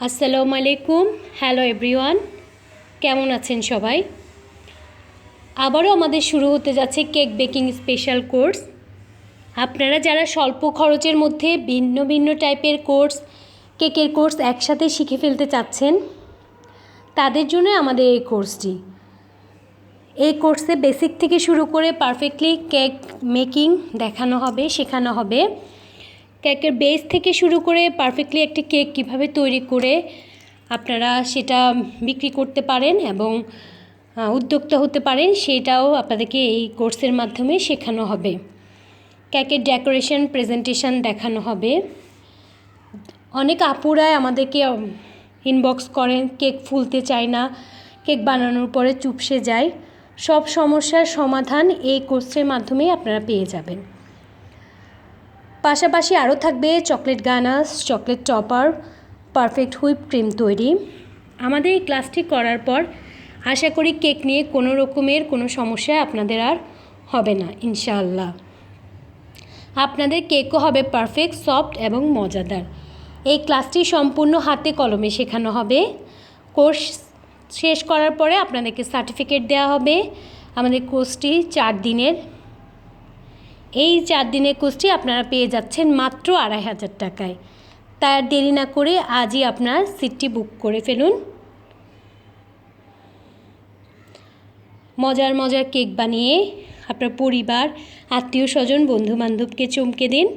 আসসালামু আলাইকুম। Hello everyone, কেমন আছেন সবাই? আবারও আমাদের শুরু হতে যাচ্ছে কেক বেকিং স্পেশাল কোর্স। আপনারা যারা স্বল্প খরচের মধ্যে ভিন্ন ভিন্ন টাইপের কেকের কোর্স একসাথে শিখে ফেলতে চাচ্ছেন, তাদের জন্য আমাদের এই কোর্সটি। এই কোর্সে বেসিক থেকে শুরু করে পারফেক্টলি কেক মেকিং শেখানো হবে। কেকের বেস থেকে শুরু করে পারফেক্টলি একটি কেক কীভাবে তৈরি করে আপনারা সেটা বিক্রি করতে পারেন এবং উদ্যোক্তা হতে পারেন, সেটাও আপনাদেরকে এই কোর্সের মাধ্যমে শেখানো হবে। কেকের ডেকোরেশন, প্রেজেন্টেশন দেখানো হবে। অনেক আপুরাই আমাদেরকে ইনবক্স করেন, কেক ফুলতে চায় না, কেক বানানোর পরে চুপসে যায়। সব সমস্যার সমাধান এই কোর্সের মাধ্যমেই আপনারা পেয়ে যাবেন। পাশাপাশি আরও থাকবে chocolate ganache, chocolate topper, perfect whip cream তৈরি। আমাদের এই ক্লাসটি করার পর আশা করি কেক নিয়ে কোনো রকমের কোনো সমস্যা আপনাদের আর হবে না ইনশাআল্লাহ। আপনাদের কেকও হবে পারফেক্ট, সফট এবং মজাদার। এই ক্লাসটি সম্পূর্ণ হাতে কলমে শেখানো হবে। কোর্স শেষ করার পরে আপনাদেরকে সার্টিফিকেট দেওয়া হবে। আমাদের কোর্সটি 4 দিনের। এই 4 দিনের কোর্সটি আপনারা পেয়ে যাচ্ছেন মাত্র 2500 টাকায়। তাই আর দেরি না করে আজই আপনার সিটটি বুক করে ফেলুন। মজার মজার কেক বানিয়ে আপনার পরিবার, আত্মীয় স্বজন, বন্ধুবান্ধবকে চমকে দিন।